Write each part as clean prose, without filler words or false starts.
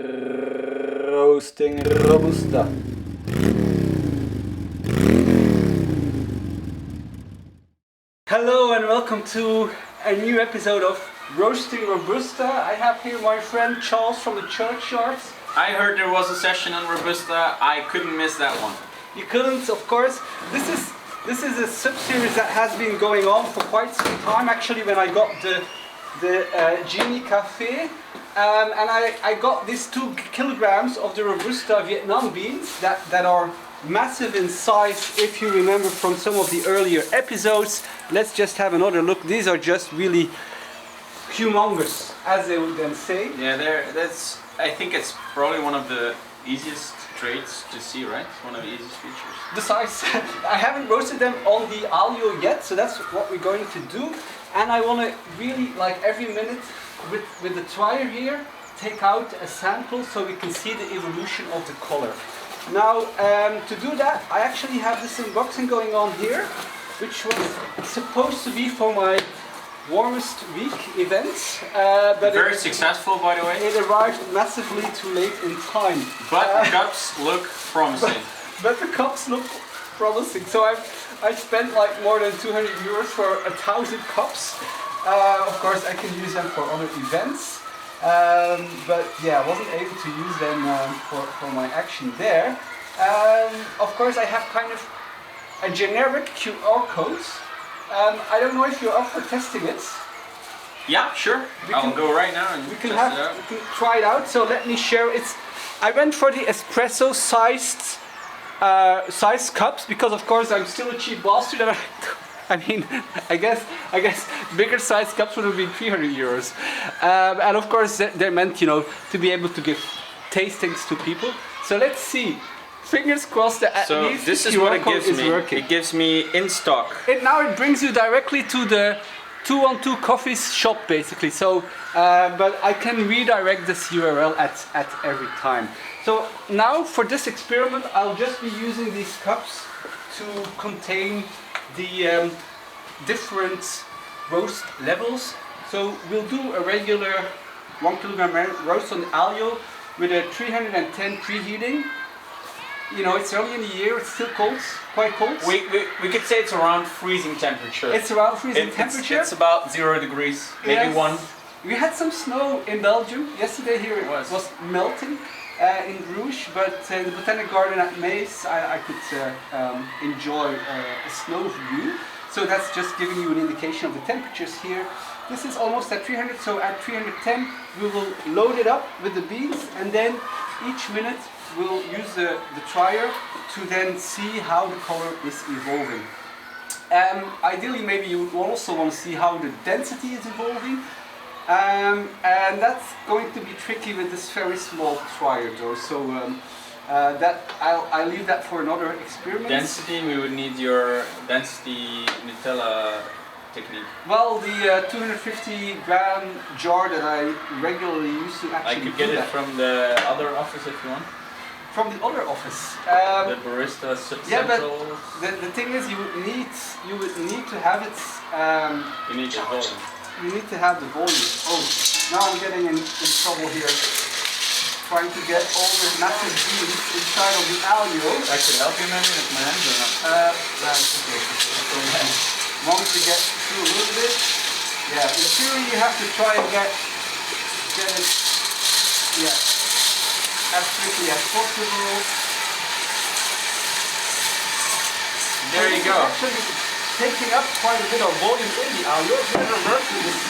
Roasting Robusta. Hello and welcome to a new episode of Roasting Robusta. I have here my friend Charles from the churchyards. I heard there was a session on Robusta. I couldn't miss that one. You couldn't, of course. This is a sub-series that has been going on for quite some time. Actually, when I got the Genie Cafe, and I got these 2 kilograms of the Robusta Vietnam beans that are massive in size. If you remember from some of the earlier episodes, let's just have another look. These are just really humongous, as they would then say. Yeah, I think it's probably one of the easiest traits to see, right? One of the easiest features. The size. I haven't roasted them on the Aillio yet, so that's what we're going to do. And I want to really, like every minute, with the trier here, take out a sample so we can see the evolution of the color. Now, to do that, I actually have this unboxing going on here, which was supposed to be for my warmest week event. But very successful, by the way. It arrived massively too late in time. But the cups look promising. But the cups look promising. So I spent like more than 200 euros for 1,000 cups. Of course, I can use them for other events. But yeah, I wasn't able to use them for my action there. Of course, I have kind of a generic QR code. I don't know if you're up for testing it. Yeah, sure. I'll go right now and we can test it out. We can try it out. So let me share it. I went for the espresso sized cups because, of course, I'm still a cheap bastard. I mean, I guess bigger size cups would have been 300 euros. And of course, they're meant, you know, to be able to give tastings to people. So let's see. Fingers crossed that at least this is QR what it code gives is me. working. It gives me in stock. Now it brings you directly to the 212 Coffee's shop, basically. So, but I can redirect this URL at every time. So now for this experiment, I'll just be using these cups to contain the different roast levels. So we'll do a regular 1 kilogram roast on the Aillio with a 310 preheating. You know, it's early in the year, it's still cold, quite cold. We could say it's around freezing temperature. It's around freezing temperature. It's about 0 degrees, maybe 1. We had some snow in Belgium. Yesterday here it was melting in Bruges, but in the Botanic Garden at Maes I could enjoy a snow view. So that's just giving you an indication of the temperatures here. This is almost at 300, so at 310 we will load it up with the beans, and then each minute we'll use the trier to then see how the color is evolving. Ideally, maybe you would also want to see how the density is evolving. And that's going to be tricky with this very small trier though. So that I'll leave that for another experiment. Density, we would need your density Nutella technique. Well, the 250 gram jar that I regularly use to actually I could get it from the other office if you want. From the other office. The barista sub-central. Yeah, but the thing is, you would need to have it. You need the volume. You need to have the volume. Oh, now I'm getting in trouble here. Trying to get all the massive beans inside of the Aillio. I could help you maybe if my hands are not. That's okay. Once you get through a little bit, yeah. In theory, you have to try and get it, yeah, as quickly as possible. There you go. Actually, taking up quite a bit of volume in the Aillio. I've never worked with this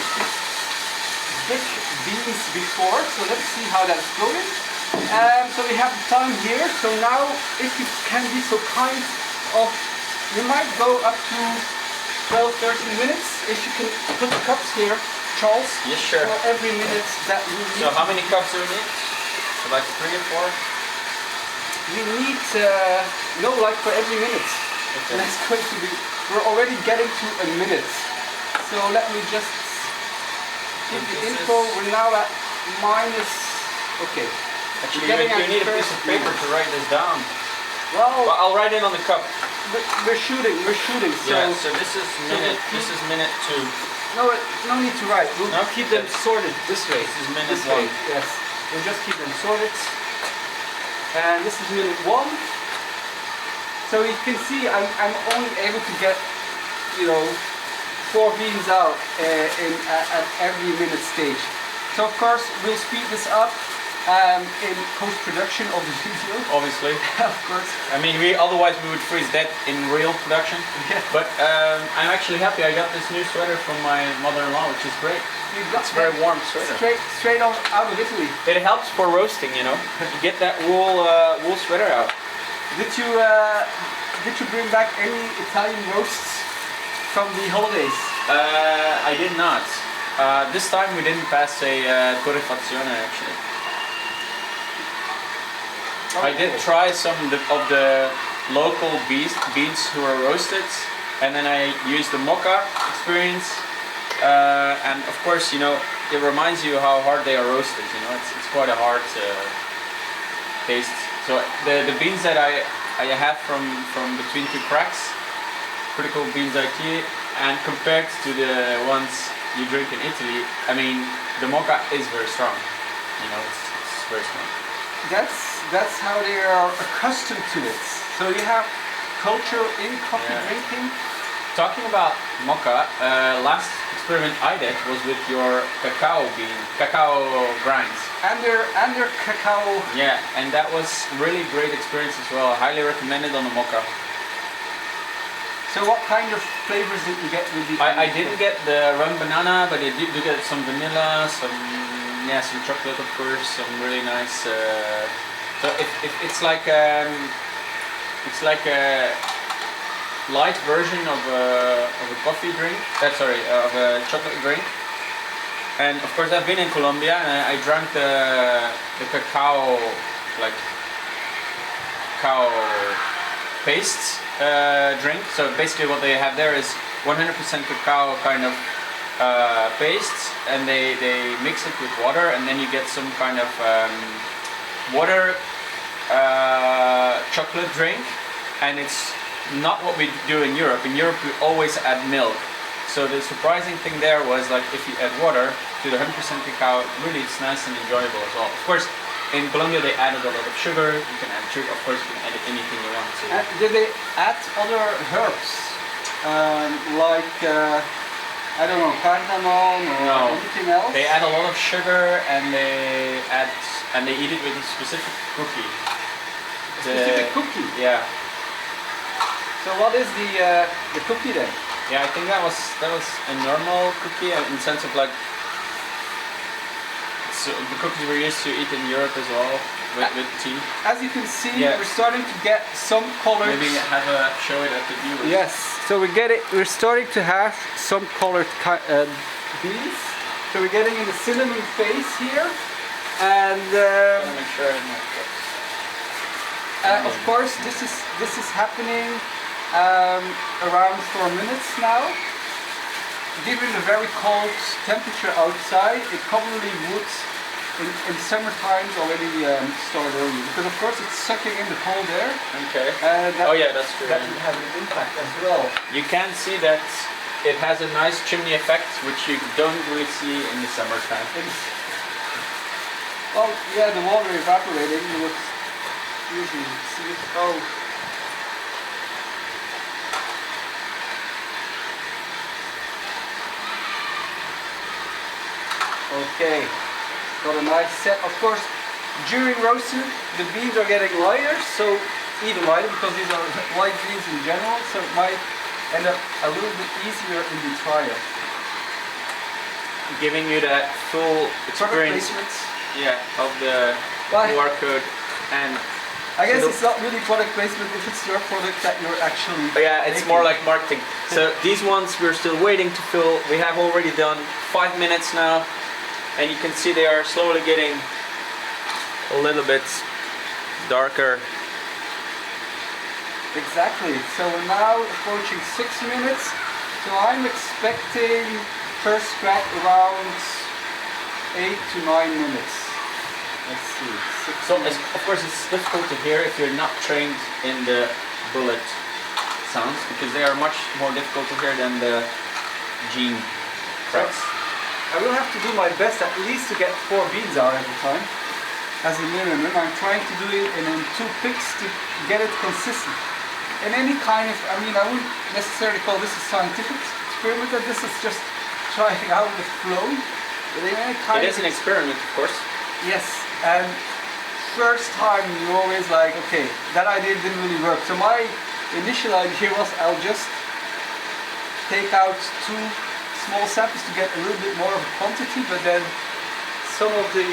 big beans before, so let's see how that's going. So we have the time here. So now, if you can be so kind of, you might go up to 12-13 minutes. If you can put the cups here, Charles. Yes, sure. For every minute that we need. So how many cups do we need? So like 3 or 4? We need, no, like for every minute. Okay. And that's going to be, we're already getting to a minute. So let me just give the info. We're now at minus, okay. Actually, you need a piece of paper to write this down. Well, I'll write it on the cup. We're shooting. So, yeah, so this is minute 2. No need to write. We'll keep them sorted this way. This is minute This 1. way, yes. We'll just keep them sorted. And this is minute 1. So you can see I'm only able to get, 4 beans out at every minute stage. So of course we'll speed this up in post-production of the video. Obviously. Of course. I mean, otherwise we would freeze that in real production. Yeah. But I'm actually happy. I got this new sweater from my mother-in-law, which is great. It's a very warm sweater. Straight out of Italy. It helps for roasting, you get that wool sweater out. Did you bring back any Italian roasts from the holidays? I did not. This time we didn't pass a torrefazione actually. Okay. I did try some of the local beans who are roasted, and then I used the mocha experience. And of course, it reminds you how hard they are roasted. It's quite a hard taste. So the beans that I had from between 2 cracks, pretty cool beans IT, and compared to the ones you drink in Italy, I mean, the mocha is very strong. It's very strong. That's how they are accustomed to it. So you have culture in coffee drinking. Talking about mocha, last experiment I did was with your cacao grinds. And their cacao. Yeah, and that was really great experience as well. Highly recommended on the mocha. So what kind of flavors did you get with the? I didn't get the rum banana, but I did get some vanilla, some chocolate of course, some really nice. So it's like a light version of a coffee drink. Of a chocolate drink. And of course I've been in Colombia and I drank the cacao paste drink. So basically what they have there is 100% cacao kind of paste, and they mix it with water, and then you get some kind of water chocolate drink, and it's not what we do in Europe. In Europe we always add milk. So the surprising thing there was like if you add water to the 100% cacao, really it's nice and enjoyable as well. Of course, in Colombia they added a lot of sugar. You can add sugar, of course you can add anything you want to. Did they add other herbs like I don't know, cardamom or anything else? They add a lot of sugar and they eat it with a specific cookie. Specific cookie? Yeah. So what is the cookie then? Yeah, I think that was a normal cookie in the sense of like, so the cookies we're used to eat in Europe as well with tea. As you can see, we're starting to get some colors. Maybe show it at the viewers. Yes, so we're starting to have some colored beans. So we're getting in the cinnamon phase here, and make sure of course this is happening around 4 minutes now. Given the very cold temperature outside, it probably would in summer times already start early, because of course it's sucking in the cold air. Okay. That's true. That will have an impact as well. You can see that it has a nice chimney effect, which you don't really see in the summertime. Well, yeah, the water evaporating, you would usually see it. Oh. Okay, got a nice set. Of course, during roasting, the beans are getting lighter, so even lighter because these are light beans in general, so it might end up a little bit easier in the trial. Giving you that full experience, of the QR code, and I guess it's not really product placement if it's your product that you're actually it's making. more like marketing. So these ones we're still waiting to fill. We have already done 5 minutes now, and you can see they are slowly getting a little bit darker. Exactly. So we're now approaching 6 minutes. So I'm expecting first crack around 8 to 9 minutes. Let's see. So of course it's difficult to hear if you're not trained in the bullet sounds, because they are much more difficult to hear than the gene cracks. I will have to do my best at least to get 4 beans out every time. as a minimum. I'm trying to do it in 2 picks to get it consistent. In any kind of, I mean, I wouldn't necessarily call this a scientific experiment, this is just trying out the flow. But in any kind It is an experiment, of course. Yes, and first time you're always like, okay, that idea didn't really work. So my initial idea was I'll just take out 2 small samples to get a little bit more of a quantity, but then some of the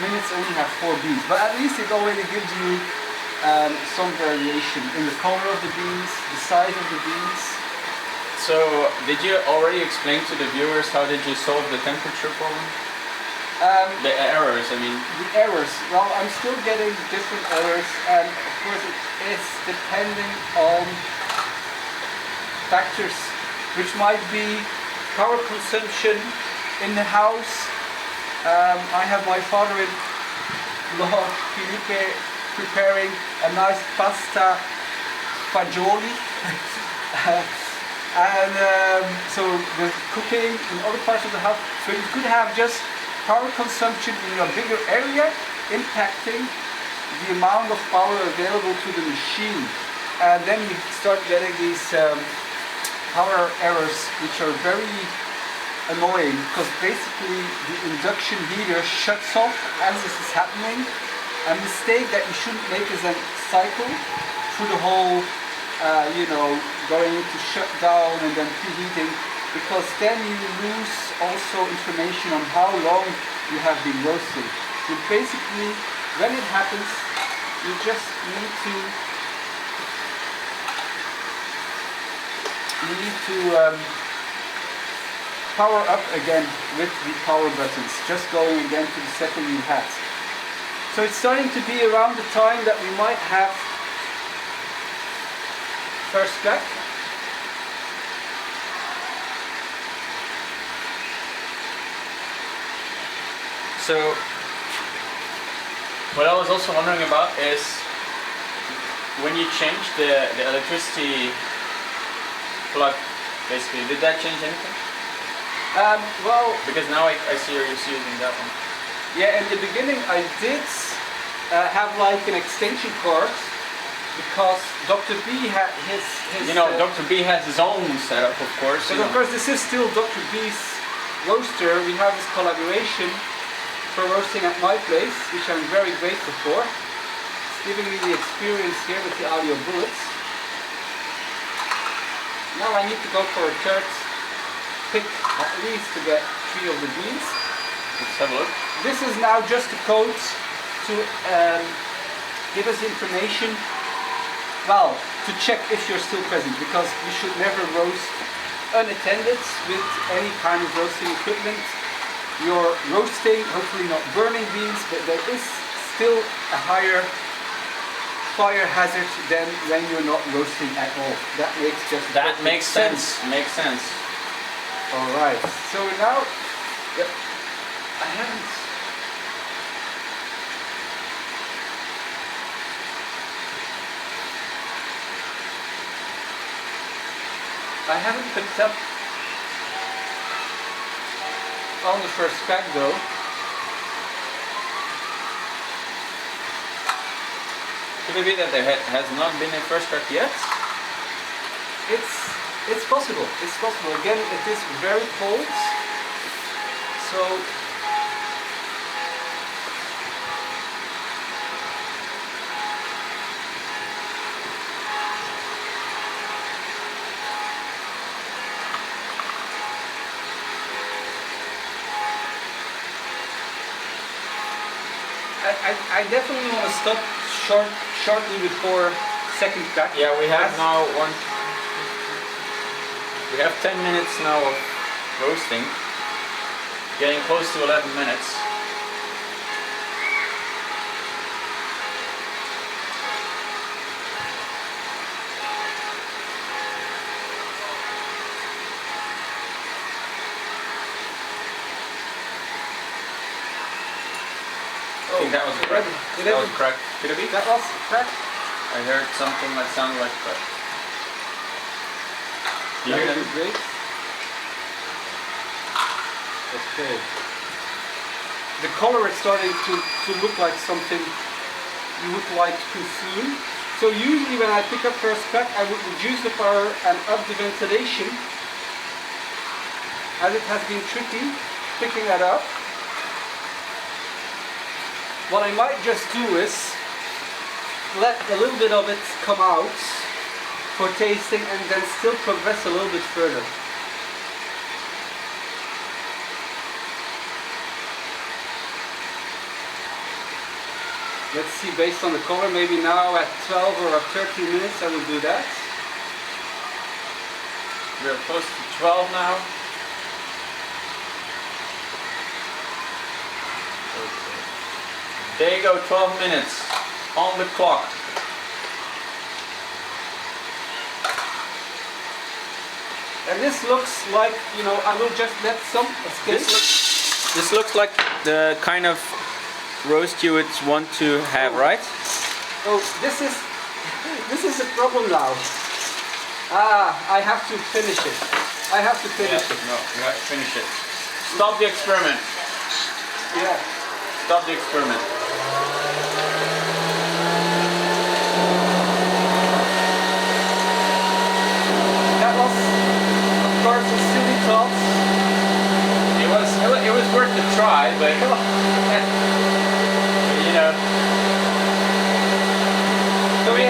minutes only have 4 beans. But at least it already gives you some variation in the color of the beans, the size of the beans. So, did you already explain to the viewers how did you solve the temperature problem? The errors, I mean. The errors, well, I'm still getting different errors, and of course it is depending on factors which might be power consumption in the house. I have my father-in-law Felipe preparing a nice pasta fagioli. And so the cooking in other parts of the house, so you could have just power consumption in a bigger area impacting the amount of power available to the machine. And then you start getting these power errors, which are very annoying, because basically the induction heater shuts off as this is happening. A mistake that you shouldn't make is a cycle through the whole going into shutdown and then preheating, because then you lose also information on how long you have been roasting. You basically, when it happens, you just need to power up again with the power buttons, just going again to the setting you had. So it's starting to be around the time that we might have first crack. So, what I was also wondering about is when you changed the electricity plug, basically, did that change anything? Well, because now I see you're using that one. Yeah, in the beginning I did have like an extension cord, because Dr. B had his Dr. B has his own setup, of course. But of course, this is still Dr. B's roaster. We have this collaboration for roasting at my place, which I'm very grateful for. It's giving me the experience here with the Aillio bullets. Now I need to go for a third pick, at least to get 3 of the beans. Let's have a look. This is now just a code to give us information, well, to check if you're still present, because you should never roast unattended with any kind of roasting equipment. You're roasting, hopefully not burning beans, but there is still a higher fire hazard than when you're not roasting at all. That makes sense. Makes sense. All right. So now, yep, I haven't picked up on the first crack though. Could it be that there has not been a first crack yet? It's possible. It's possible. Again, it is very cold, so I definitely want to stop shortly before second crack. Yeah, we have now we have 10 minutes now of roasting, getting close to 11 minutes. I think that was a crack. That was a crack. Could it be? That was a crack. I heard something that sounded like a crack. You hear that? Great. Okay. The color is starting to to look like something you would like to consume. So usually when I pick up first crack, I would reduce the power and up the ventilation, as it has been tricky picking that up. What I might just do is let a little bit of it come out for tasting and then still progress a little bit further. Let's see, based on the color, maybe now at 12 or 13 minutes I will do that. We're close to 12 now. Okay. There you go, 12 minutes on the clock. And this looks like, you know, I will just let some escape. This looks like the kind of roast you would want to have, right? Oh, this is the problem now. I have to finish it. I have to finish it. No, you have to finish it. Stop the experiment. Yeah. Stop the experiment. That was, of course, a silly thought. It was worth the try, but you know. So we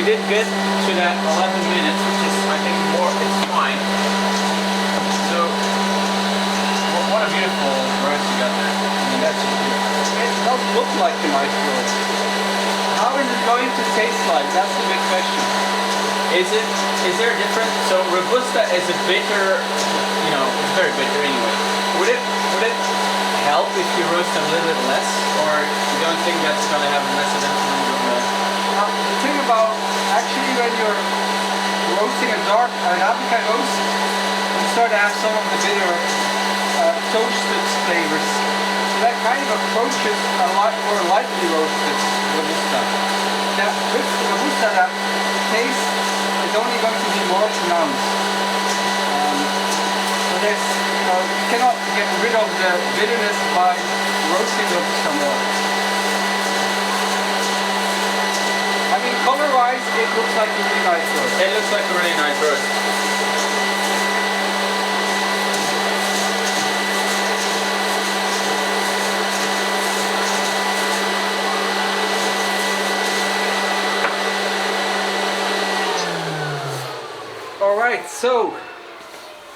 did get to that 11 minutes, which is I think more. It's fine. So what a beautiful roast you got there. I mean, it does look like a nice roast. How is it going to taste like? That's the big question. Is there a difference? So Robusta is a bitter, you know, it's very bitter anyway. Would it help if you roast them a little bit less, or you don't think that's going to have a massive influence on the... The thing about actually when you're roasting a dark Arabica roast, you start to have some of the bitter toasted flavors. So that kind of approaches a lot more lightly roasted Robusta. That with Robusta, that taste is only going to be more pronounced. So there's, you cannot get rid of the bitterness by roasting Robusta more. I mean, color-wise, it looks like a really nice roast. It looks like a really nice roast. Alright, so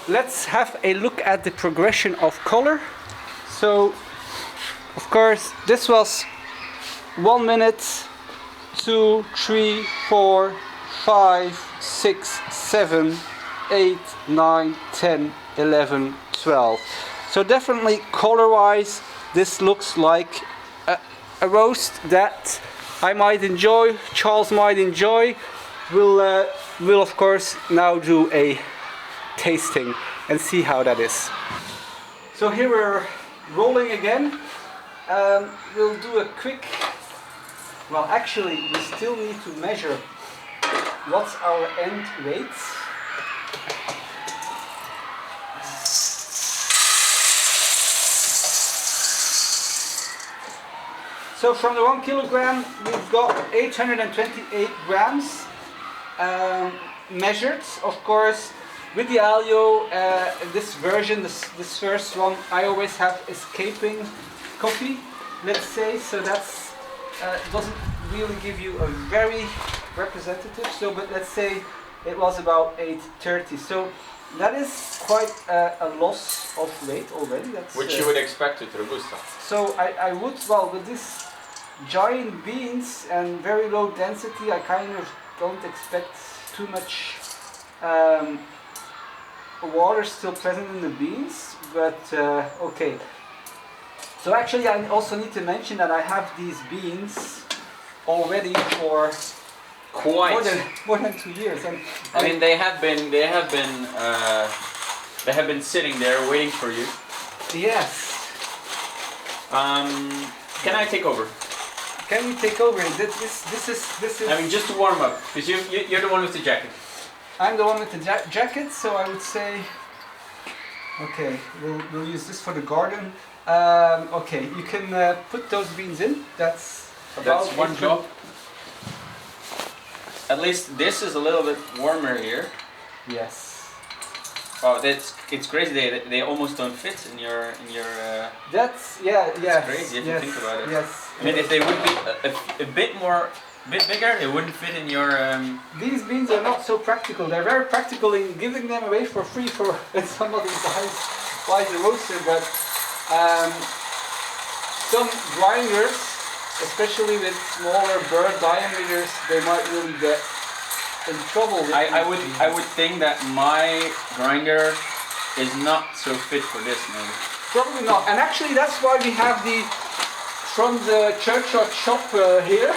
let's have a look at the progression of color. So, of course, this was 1 minute, 2, 3, 4, 5, 6, 7, 8, 9, 10, 11, 12. So definitely color-wise, this looks like a roast that I might enjoy, Charles might enjoy. We'll of course now do a tasting and see how that is. So here we're rolling again. We'll do a quick, well actually we still need to measure what's our end weight. So from the 1 kilogram we've got 828 grams measured. Of course with the Aillio, this version, this first one, I always have escaping coffee, let's say, so that's doesn't really give you a very representative, so but let's say it was about 830, so that is quite a loss of weight already. That's, which you would expect with Robusta. So I would, well, with this giant beans and very low density, I kind of don't expect too much water still present in the beans, but okay. So actually I also need to mention that I have these beans already for more than 2 years, and I mean they have been sitting there waiting for you. Yes. Can I take over? Can you take over? This is. I mean, just to warm up, because you're the one with the jacket. I'm the one with the jacket, so I would say, okay, we'll use this for the garden. Okay, you can put those beans in. That's That's one job. At least this is a little bit warmer here. Yes. Wow, it's crazy. They almost don't fit in your. That's yeah. Crazy if you think about it. Yes. I mean, if they would be a bit bigger, they wouldn't fit in your. These beans are not so practical. They're very practical in giving them away for free for somebody buys a roaster, but some grinders, especially with smaller bird diameters, they might really get in trouble. I would think that my grinder is not so fit for this, maybe. Probably not. And actually, that's why we have from the churchyard shop here.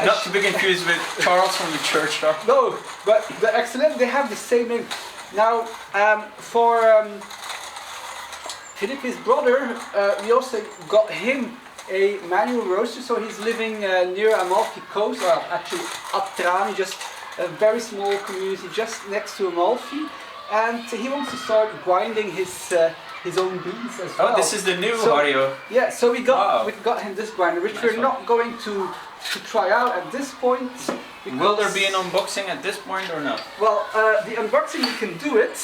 Not to be confused with Charles from the church shop. No, but the excellent. They have the same name. Now, for Philippe's brother, we also got him a manual roaster, so he's living near Amalfi Coast, or actually Atrani, just a very small community just next to Amalfi, and he wants to start grinding his own beans as well. Oh, this is the new Aillio. Yeah, so we got him this grinder, which we're not going to try out at this point. Will there be an unboxing at this point or not? Well, the unboxing we can do it,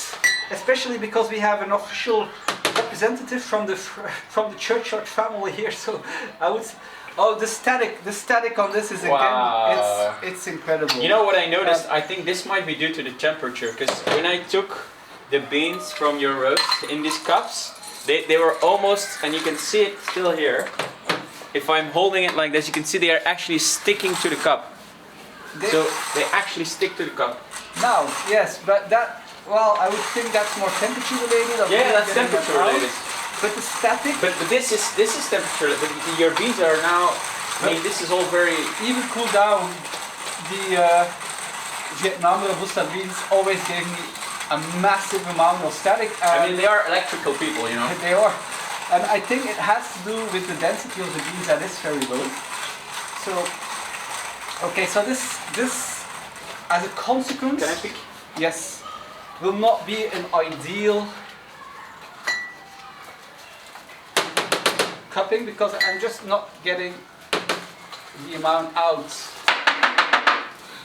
especially because we have an official representative from the churchyard family here. So I would say, oh, the static on this is again, it's incredible. You know what I noticed? I think this might be due to the temperature, because when I took the beans from your roast in these cups, they were almost, and you can see it still here. If I'm holding it like this, you can see they are actually sticking to the cup. So they actually stick to the cup. Now, yes, but that, well, I would think that's more temperature related. Yeah, that's temperature related. But the static. But this is temperature. But your beans are now. I mean, this is all very. Even cool down. The Vietnam Robusta beans always gave me a massive amount of static. I mean, they are electrical people, you know. They are, and I think it has to do with the density of the beans that is very low. So, okay, so this as a consequence. Can I pick? Yes. Will not be an ideal cupping because I'm just not getting the amount out.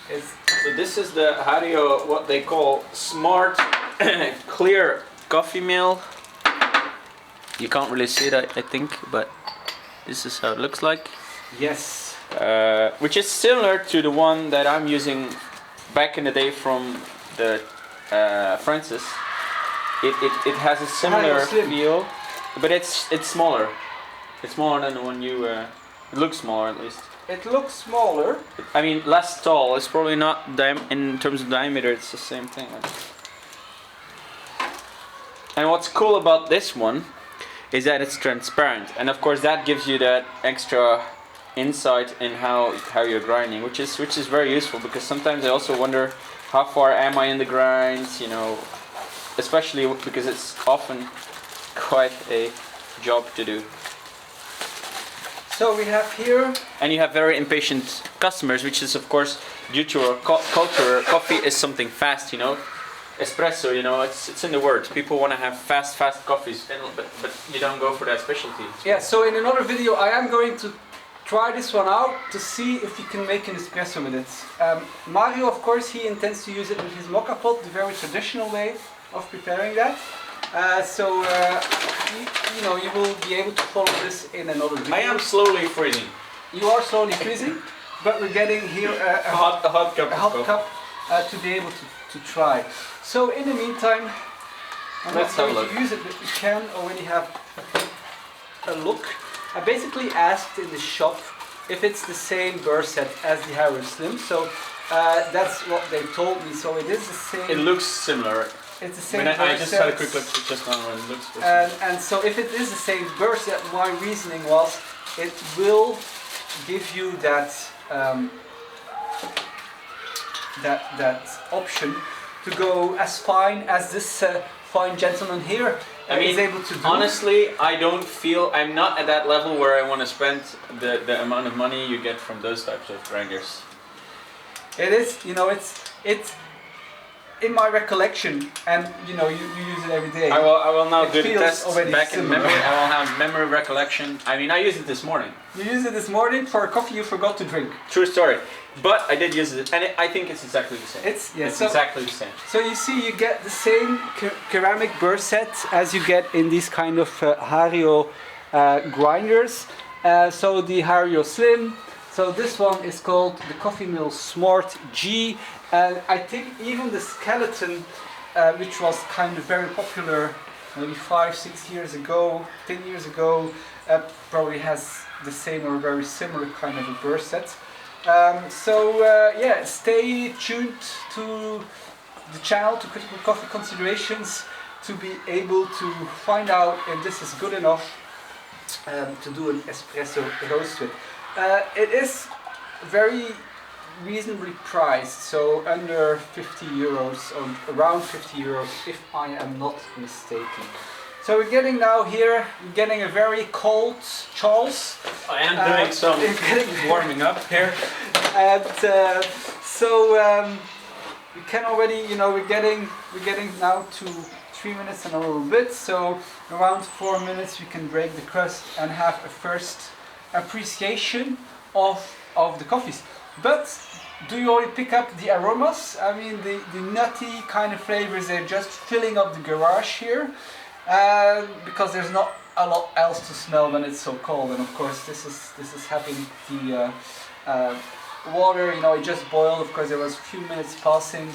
So this is the Aillio, what they call smart clear coffee mill. You can't really see it, I think, but this is how it looks like. Yes. Which is similar to the one that I'm using back in the day from the Francis. It has a similar feel, but it's smaller. It's smaller than the one you. It looks smaller at least. It looks smaller. I mean, less tall. It's probably not in terms of diameter. It's the same thing. And what's cool about this one is that it's transparent, and of course that gives you that extra insight in how you're grinding, which is very useful, because sometimes I also wonder how far am I in the grinds, you know, especially because it's often quite a job to do. So we have here, and you have very impatient customers, which is of course due to our culture. Coffee is something fast, you know. Espresso, you know, it's in the word. People want to have fast coffees, but you don't go for that specialty. Yeah. So in another video, I am going to try this one out to see if you can make an espresso with it. Mario, of course, he intends to use it with his mocha pot, the very traditional way of preparing that. You know, you will be able to follow this in another video. I am slowly freezing. You are slowly freezing, but we're getting here a hot cup to be able to try. So in the meantime, I'm not going to use it, but you can already have a look. I basically asked in the shop if it's the same burr set as the Harrow Slim, so that's what they told me. So it is the same. It looks similar. It's the same. I just had a quick look just now, and it looks similar. And so if it is the same burr set, my reasoning was it will give you that that option to go as fine as this fine gentleman here is able to do. Honestly, I don't feel, I'm not at that level where I want to spend the amount of money you get from those types of grinders. It is, you know, it's in my recollection, and you know, you use it every day. I will now It do the feels test already back in similar. memory. I will have memory recollection. I mean, I used it this morning. You used it this morning for a coffee you forgot to drink. True story. But I did use it, and I think it's exactly the same. It's exactly the same. So you see, you get the same ceramic burr set as you get in these kind of Aillio grinders. So the Aillio Slim. So this one is called the Coffee Mill Smart G. And I think even the skeleton, which was kind of very popular maybe 5-6 years ago, 10 years ago, probably has the same or very similar kind of a burr set. Yeah, stay tuned to the channel, to Critical Coffee Considerations, to be able to find out if this is good enough to do an espresso roast with. It is very reasonably priced, so under 50 euros, or around 50 euros if I am not mistaken. So we're getting now here, we're getting a very cold Charles. I am doing some warming up here. And we can already, you know, we're getting now to 3 minutes and a little bit. So around 4 minutes we can break the crust and have a first appreciation of the coffees. But do you already pick up the aromas? I mean, the nutty kind of flavors, they're just filling up the garage here. Because there's not a lot else to smell when it's so cold, and of course this is having the water, you know, it just boiled. Of course there was a few minutes passing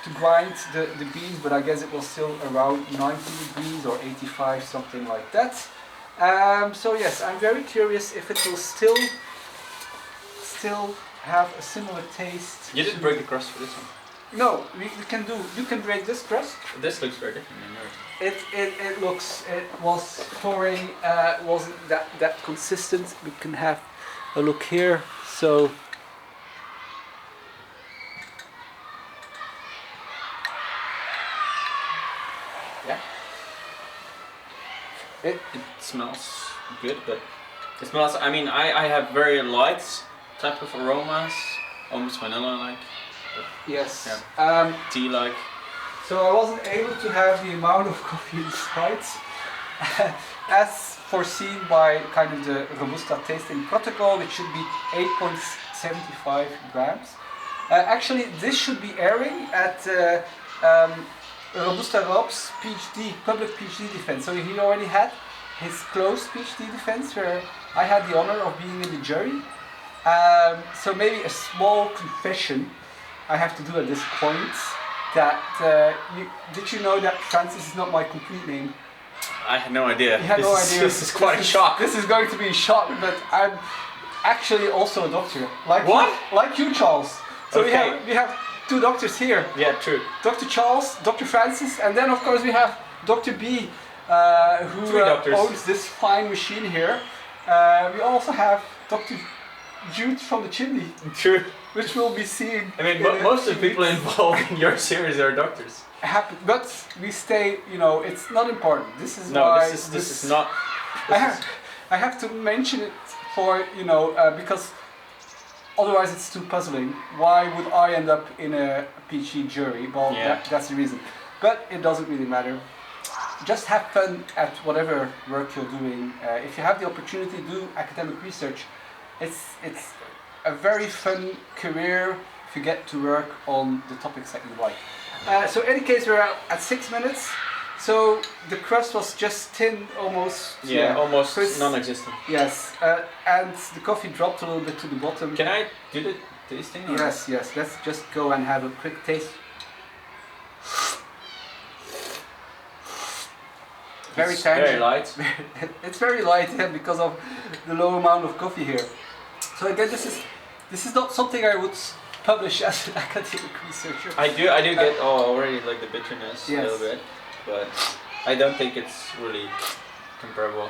to grind the beans, but I guess it was still around 90 degrees or 85, something like that. So yes, I'm very curious if it will still have a similar taste. You didn't break the crust for this one. No, we can do. You can break this crust. This looks very different than yours. It was pouring, wasn't that consistent. We can have a look here. So yeah, it smells good, but it smells. I mean, I have very light type of aromas, almost vanilla like. Yes. Yeah. Tea like. So I wasn't able to have the amount of coffee inside as foreseen by kind of the Robusta tasting protocol, which should be 8.75 grams. Actually, this should be airing at Robusta Rob's PhD, public PhD defense. So he already had his closed PhD defense where I had the honor of being in the jury. So maybe a small confession I have to do at this point. That did you know that Francis is not my complete name? I had no idea. You had no idea. This is quite a shock. This is going to be a shock, but I'm actually also a doctor. Like what? Like you, Charles. So okay. we have two doctors here. Yeah, true. Dr. Charles, Dr. Francis, and then of course we have Dr. B, who owns this fine machine here. We also have Dr. Jude from the chimney. True. Which we'll be seeing. I mean, most of the people involved in your series are doctors. But we stay, you know, it's not important. This is no, why this is not. I have to mention it for, you know, because otherwise it's too puzzling. Why would I end up in a PhD jury? Well, yeah. that's the reason. But it doesn't really matter. Just have fun at whatever work you're doing. If you have the opportunity to do academic research, it's a very fun career if you get to work on the topics that you like. So in any case, we're at 6 minutes. So the crust was just thin, almost. Yeah, almost non-existent. Yes, and the coffee dropped a little bit to the bottom. Can I do the tasting? Or? Yes. Let's just go and have a quick taste. Very tangy. Very light. It's very light, yeah, because of the low amount of coffee here. So again, this is not something I would publish as an academic researcher. I do get already like the bitterness a little bit, but I don't think it's really comparable.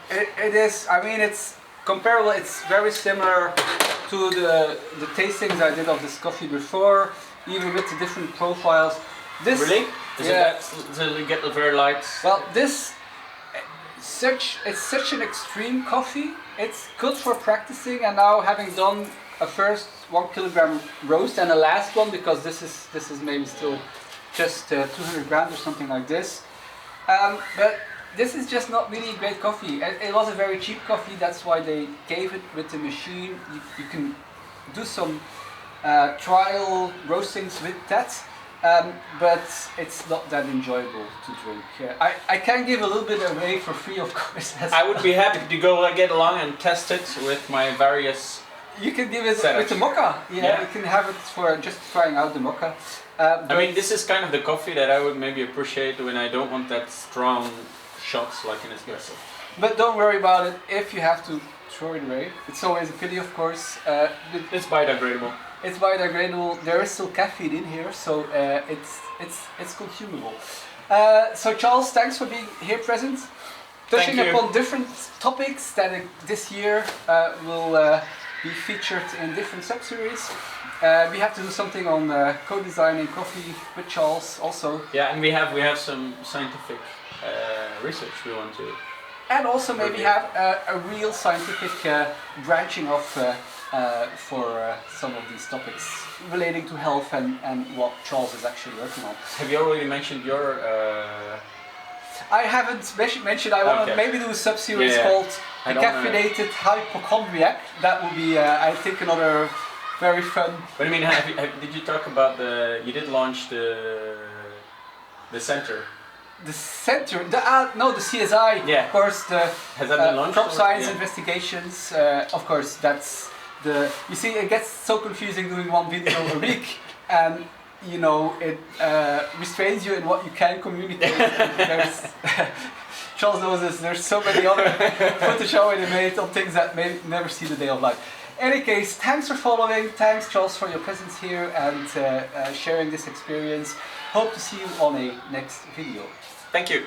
It is. I mean, it's comparable. It's very similar to the tastings I did of this coffee before, even with the different profiles. This really? Does it get very light? Well, it's such an extreme coffee. It's good for practicing, and now having done a first 1 kilogram roast and a last one, because this is maybe still just 200 grams or something like this. But this is just not really great coffee. It was a very cheap coffee, that's why they gave it with the machine. You can do some trial roastings with that, but it's not that enjoyable to drink. I can give a little bit away for free, of course. I would be happy to go get along and test it with my various. You can give it setups. with the mocha. Yeah, you can have it for just trying out the mocha. I mean, this is kind of the coffee that I would maybe appreciate when I don't want that strong shots like an espresso. But don't worry about it if you have to throw it away. It's always a pity, of course. It's biodegradable. It's biodegradable. There is still caffeine in here, so it's consumable. So Charles, thanks for being here present, touching upon different topics that this year will be featured in different sub-series. We have to do something on co-designing coffee with Charles also. Yeah, and we have some scientific research we want to. And also maybe have a real scientific branching off for some of these topics relating to health and what Charles is actually working on. Have you already mentioned your? I haven't mentioned. I want to maybe do a sub-series called The Caffeinated Hypochondriac. That would be, I think, another very fun. But I mean, did you talk about you did launch the center? The center, no, the CSI, yeah. Of course, the has that been launched? Crop Science Investigations, of course, that's the, you see, it gets so confusing doing one video a week, and you know, it restrains you in what you can communicate. Charles knows this, there's so many other footage already made on things that may never see the day of life. In any case, thanks for following, thanks Charles for your presence here and sharing this experience. Hope to see you on a next video. Thank you.